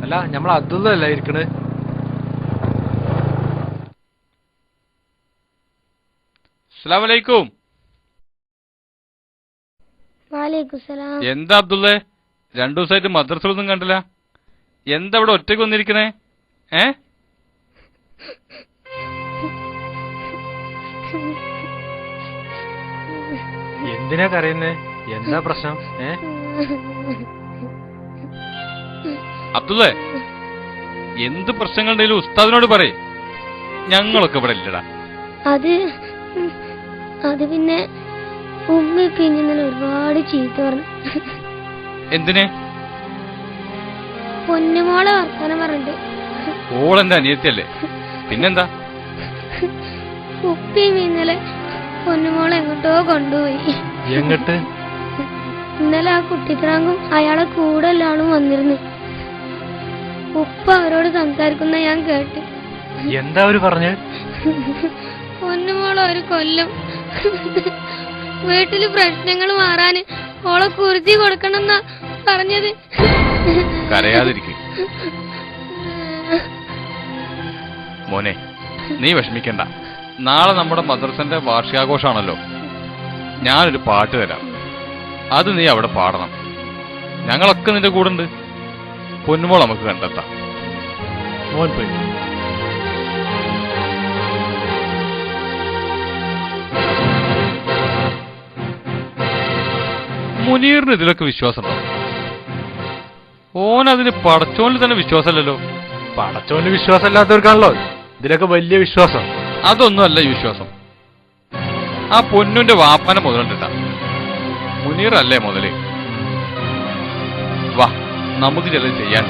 അല്ല നമ്മൾ അബ്ദുള്ളല്ല ഇരിക്കണേ. അസ്സലാമലൈക്കും. എന്താ അബ്ദുള്ളേ, 2 ദിവസമായിട്ട് മദ്രസയിലൊന്നും കണ്ടില്ല. എന്താ ഇവിടെ ഒറ്റയ്ക്ക് വന്നിരിക്കണേ? എന്തിനാ കരയുന്നേ? എന്താ പ്രശ്നം? അബ്ദുള്ളേ, എന്ത് പ്രശ്നങ്ങളുണ്ടെങ്കിലും ഉസ്താദിനോട് പറയ്. ഞങ്ങളൊക്കെ ഇവിടെ ഇല്ലടാ. അത് പിന്നെ ഉമ്മ ഇന്നലെ ഒരുപാട് ചീത്ത പറഞ്ഞു. എന്തിന്? പൊന്നുമോളെ വർത്താനം പറഞ്ഞിട്ട്. ഓളെന്റെ അനിയത്തിയല്ലേ, പിന്നെന്താ? ഉപ്പിയും ഇന്നലെ പൊന്നുമോളെ എങ്ങോട്ടോ കൊണ്ടുപോയി. എങ്ങട്ട്? ഇന്നലെ ആ കുട്ടിക്രാങ്കും അയാളെ കൂടെ എല്ലാളും വന്നിരുന്നു. ഉപ്പ അവരോട് സംസാരിക്കുന്ന ഞാൻ കേട്ട്. എന്താ അവര് പറഞ്ഞ്? പൊന്നുമോളെ ഒരു കൊല്ലം വീട്ടില് പ്രശ്നങ്ങൾ മാറാന് ഓളെ കുരുതി കൊടുക്കണമെന്നാ പറഞ്ഞത്. കരയാതിരിക്കും മോനെ, നീ വിഷമിക്കണ്ട. നാളെ നമ്മുടെ മദ്രസന്റെ വാർഷികാഘോഷാണല്ലോ. ഞാനൊരു പാട്ട് തരാം, അത് നീ അവിടെ പാടണം. ഞങ്ങളൊക്കെ നിന്റെ കൂടെ ഉണ്ട്. പൊന്നുമോൾ നമുക്ക് കണ്ടെത്താം. മോൻ പോയി. മുനീറിന് ഇതിലൊക്കെ വിശ്വാസമുണ്ടോ? ഓനതിന് പടച്ചോനിൽ തന്നെ വിശ്വാസമല്ലല്ലോ. പടച്ചോന് വിശ്വാസമില്ലാത്തവർക്കാണല്ലോ ഇതിലൊക്കെ വലിയ വിശ്വാസം. അതൊന്നും അല്ല ഈ വിശ്വാസം. ആ പൊന്നുന്റെ വാപ്പനെ മുതലുണ്ടിട്ടാ. മുനീറല്ലേ മുതല്. വാ, നമുക്ക് ചിലത് ചെയ്യാൻ.